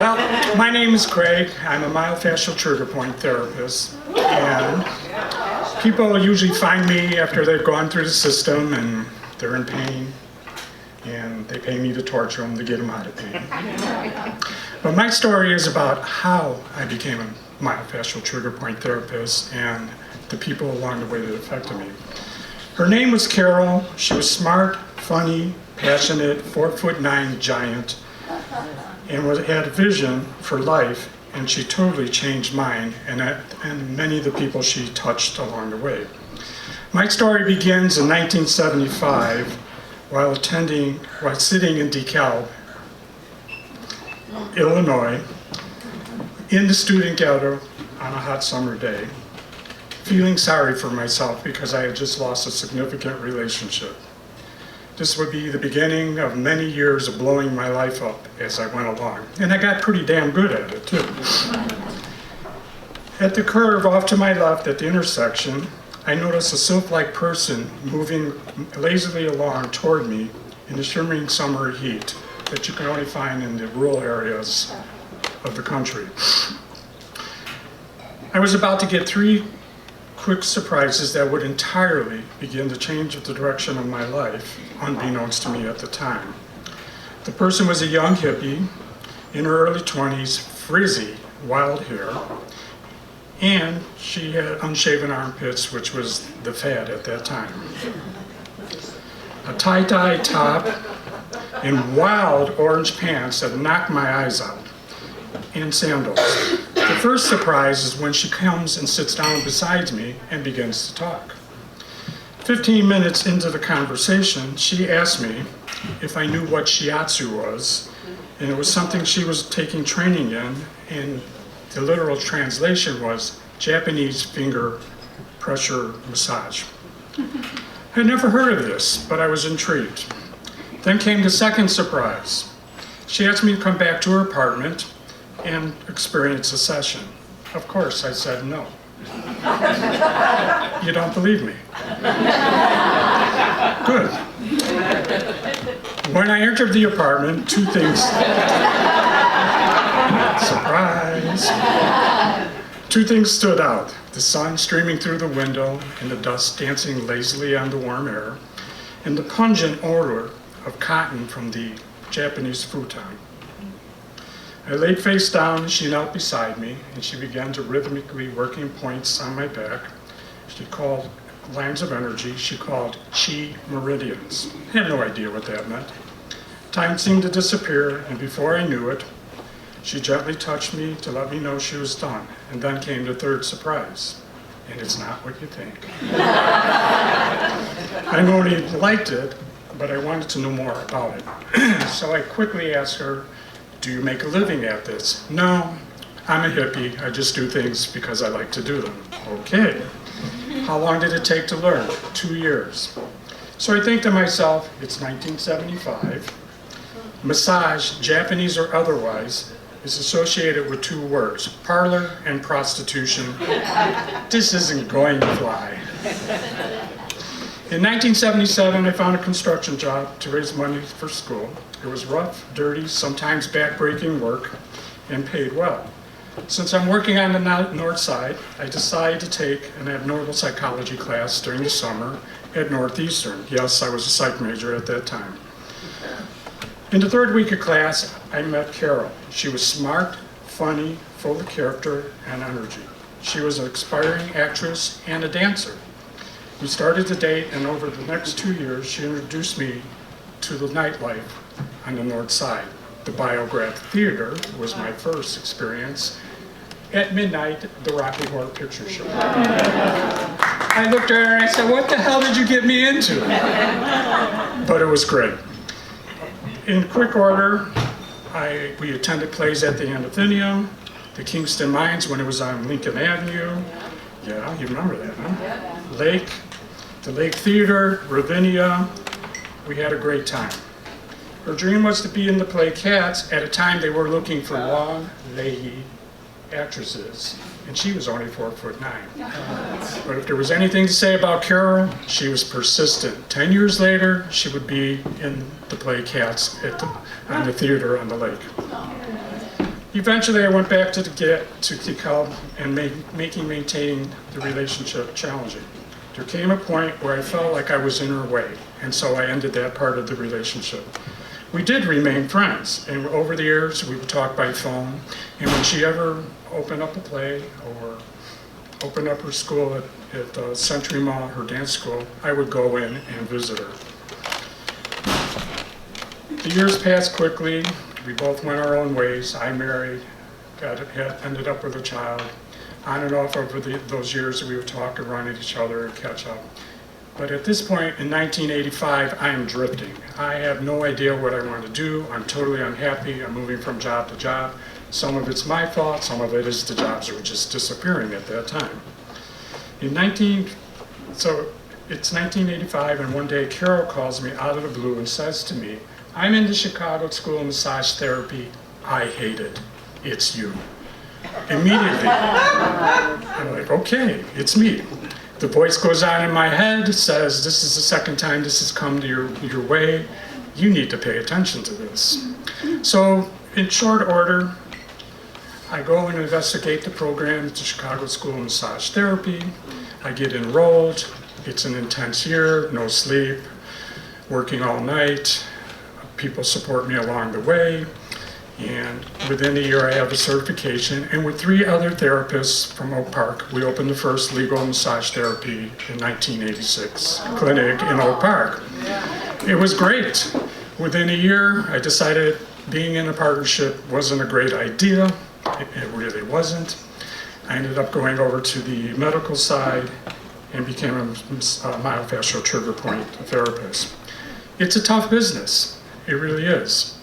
Well, my name is Craig. I'm a myofascial trigger point therapist, and people usually find me after they've gone through the system and they're in pain, and they pay me to torture them to get them out of pain. But my story is about how I became a myofascial trigger point therapist and the people along the way that affected me. Her name was Carol. She was smart, funny, passionate, 4'9" giant, and had a vision for life, and she totally changed mine and many of the people she touched along the way. My story begins in 1975 while sitting in DeKalb, Illinois, in the student ghetto on a hot summer day, feeling sorry for myself because I had just lost a significant relationship. This would be the beginning of many years of blowing my life up as I went along. And I got pretty damn good at it, too. At the curve off to my left at the intersection, I noticed a sylph-like person moving lazily along toward me in the shimmering summer heat that you can only find in the rural areas of the country. I was about to get three quick surprises that would entirely begin to change the direction of my life, unbeknownst to me at the time. The person was a young hippie in her early 20s, frizzy, wild hair, and she had unshaven armpits, which was the fad at that time. A tie-dye top and wild orange pants that knocked my eyes out, and sandals. The first surprise is when she comes and sits down beside me and begins to talk. 15 minutes into the conversation, she asked me if I knew what shiatsu was, and it was something she was taking training in, and the literal translation was Japanese finger pressure massage. I had never heard of this, but I was intrigued. Then came the second surprise. She asked me to come back to her apartment and experience a session. Of course, I said no. You don't believe me? Good. When I entered the apartment, two things. Surprise. Two things stood out. The sun streaming through the window and the dust dancing lazily on the warm air, and the pungent odor of cotton from the Japanese futon. I laid face down, she knelt beside me, and she began to rhythmically working points on my back. She called lines of energy, she called chi meridians. I had no idea what that meant. Time seemed to disappear, and before I knew it, she gently touched me to let me know she was done. And then came the third surprise, and it's not what you think. I not only liked it, but I wanted to know more about it. So I quickly asked her, "Do you make a living at this?" "No, I'm a hippie. I just do things because I like to do them." "Okay. How long did it take to learn?" 2 years. So I think to myself, it's 1975. Massage, Japanese or otherwise, is associated with two words, parlor and prostitution. This isn't going to fly. In 1977, I found a construction job to raise money for school. It was rough, dirty, sometimes back-breaking work, and paid well. Since I'm working on the north side, I decided to take an abnormal psychology class during the summer at Northeastern. Yes, I was a psych major at that time. In the third week of class, I met Carol. She was smart, funny, full of character and energy. She was an aspiring actress and a dancer. We started to date, and over the next 2 years, she introduced me to the nightlife on the north side. The Biograph Theater was my first experience. At midnight, the Rocky Horror Picture Show. I looked at her and I said, "What the hell did you get me into?" But it was great. In quick order, we attended plays at the Athenaeum, the Kingston Mines when it was on Lincoln Avenue. Yeah, you remember that, huh? Lake, the Lake Theater, Ravinia. We had a great time. Her dream was to be in the play Cats. At a time they were looking for long, leggy actresses, and she was only 4'9". But if there was anything to say about Carol, she was persistent. 10 years later, she would be in the play Cats on the theater on the lake. Eventually, I went back to DeKalb and maintaining the relationship challenging. There came a point where I felt like I was in her way, and so I ended that part of the relationship. We did remain friends, and over the years, we would talk by phone, and when she ever opened up a play or opened up her school at Century Mall, her dance school, I would go in and visit her. The years passed quickly. We both went our own ways. I married, ended up with a child. On and off over those years, we would talk and run at each other and catch up. But at this point in 1985, I am drifting. I have no idea what I want to do. I'm totally unhappy. I'm moving from job to job. Some of it's my fault. Some of it is the jobs were just disappearing at that time. So it's 1985, and one day Carol calls me out of the blue and says to me, "I'm in the Chicago School of Massage Therapy. I hate it. It's you." Immediately, I'm like, okay, it's me. The voice goes on in my head, says, "This is the second time this has come to your way. You need to pay attention to this." So in short order, I go and investigate the program at the Chicago School of Massage Therapy. I get enrolled. It's an intense year, no sleep, working all night. People support me along the way. And within a year, I have a certification. And with 3 other therapists from Oak Park, we opened the first legal massage therapy in 1986 clinic in Oak Park. It was great. Within a year, I decided being in a partnership wasn't a great idea. It really wasn't. I ended up going over to the medical side and became a myofascial trigger point therapist. It's a tough business. It really is.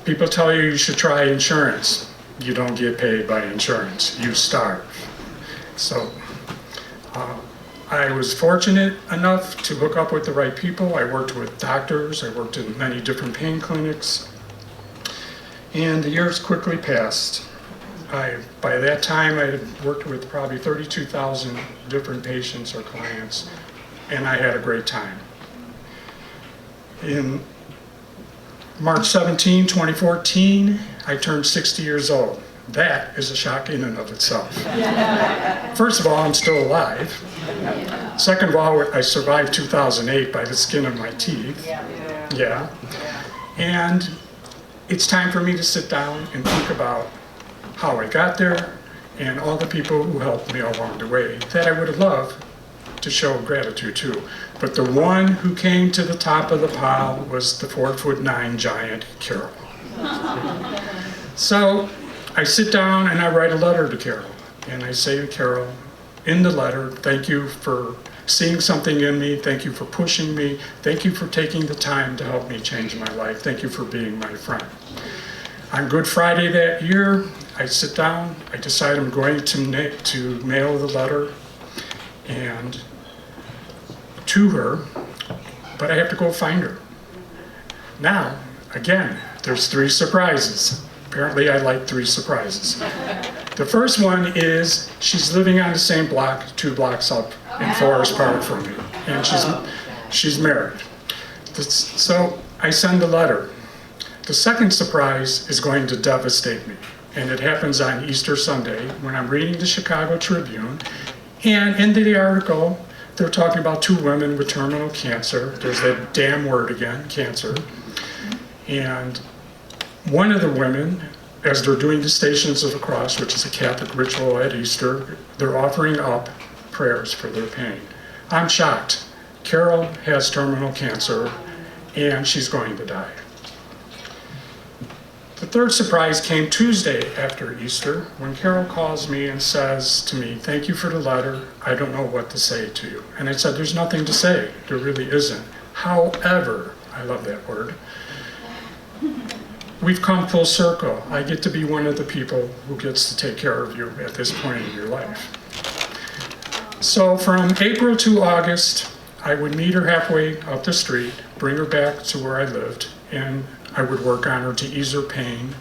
People tell you you should try insurance. You don't get paid by insurance. You starve. So I was fortunate enough to hook up with the right people. I worked with doctors. I worked in many different pain clinics. And the years quickly passed. By that time, I had worked with probably 32,000 different patients or clients, and I had a great time. In March 17, 2014, I turned 60 years old. That is a shock in and of itself. First of all, I'm still alive. Second of all, I survived 2008 by the skin of my teeth. Yeah. And it's time for me to sit down and think about how I got there and all the people who helped me along the way that I would have loved to show gratitude to. But the one who came to the top of the pile was the 4'9" giant, Carol. So I sit down and I write a letter to Carol. And I say to Carol, in the letter, thank you for seeing something in me. Thank you for pushing me. Thank you for taking the time to help me change my life. Thank you for being my friend. On Good Friday that year, I sit down. I decide I'm going to mail the letter and to her, but I have to go find her. Now, again, there's 3 surprises. Apparently, I like 3 surprises. The first one is she's living on the same block, 2 blocks up in Forest Park from me, and she's married. So I send a letter. The second surprise is going to devastate me, and it happens on Easter Sunday when I'm reading the Chicago Tribune, and in the article, they're talking about 2 women with terminal cancer. There's that damn word again, cancer. And one of the women, as they're doing the Stations of the Cross, which is a Catholic ritual at Easter, they're offering up prayers for their pain. I'm shocked. Carol has terminal cancer, and she's going to die. The third surprise came Tuesday after Easter, when Carol calls me and says to me, "Thank you for the letter. I don't know what to say to you." And I said, "There's nothing to say. There really isn't. However," I love that word, "we've come full circle. I get to be one of the people who gets to take care of you at this point in your life." So from April to August, I would meet her halfway up the street, bring her back to where I lived, and I would work on her to ease her pain.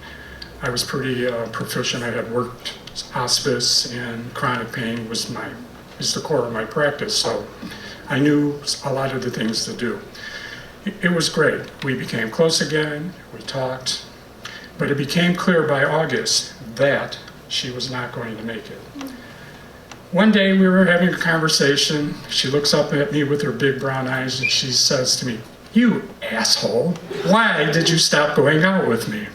I was pretty proficient. I had worked hospice, and chronic pain is the core of my practice, so I knew a lot of the things to do. It was great. We became close again. We talked. But it became clear by August that she was not going to make it. One day we were having a conversation. She looks up at me with her big brown eyes and she says to me, "You asshole, why did you stop going out with me?"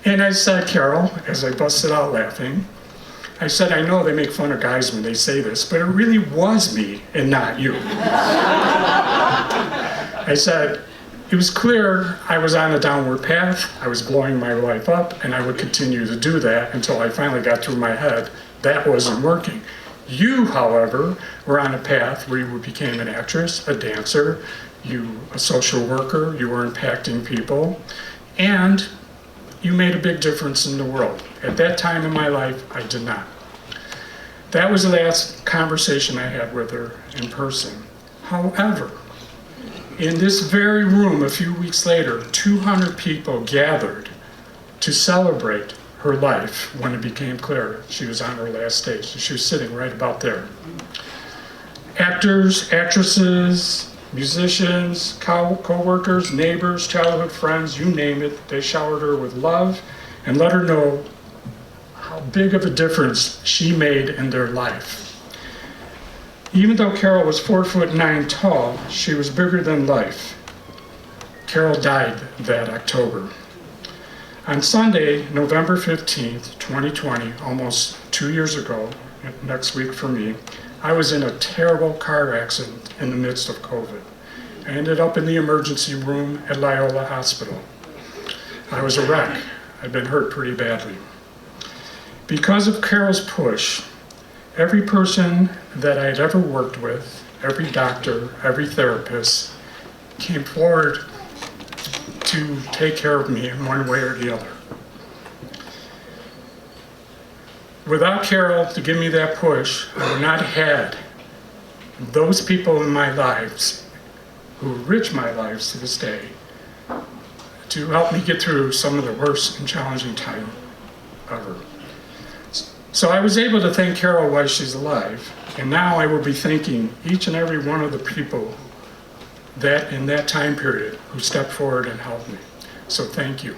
And I said, Carol, as I busted out laughing, I said, "I know they make fun of guys when they say this, but it really was me and not you." I said, it was clear I was on a downward path, I was blowing my life up, and I would continue to do that until I finally got through my head that wasn't working. You, however, were on a path where you became an actress, a dancer, a social worker, you were impacting people, and you made a big difference in the world. At that time in my life, I did not. That was the last conversation I had with her in person. However, in this very room a few weeks later, 200 people gathered to celebrate her life when it became clear she was on her last stage. She was sitting right about there. Actors, actresses, musicians, co-workers, neighbors, childhood friends, you name it, they showered her with love and let her know how big of a difference she made in their life. Even though Carol was 4'9" tall, she was bigger than life. Carol died that October. On Sunday, November 15th, 2020, almost 2 years ago, next week for me, I was in a terrible car accident in the midst of COVID. I ended up in the emergency room at Loyola Hospital. I was a wreck. I'd been hurt pretty badly. Because of Carol's push, every person that I'd ever worked with, every doctor, every therapist, came forward to take care of me in one way or the other. Without Carol to give me that push, I would not have had those people in my lives who enrich my lives to this day to help me get through some of the worst and challenging time ever. So I was able to thank Carol while she's alive, and now I will be thanking each and every one of the people that in that time period who stepped forward and helped me. So thank you.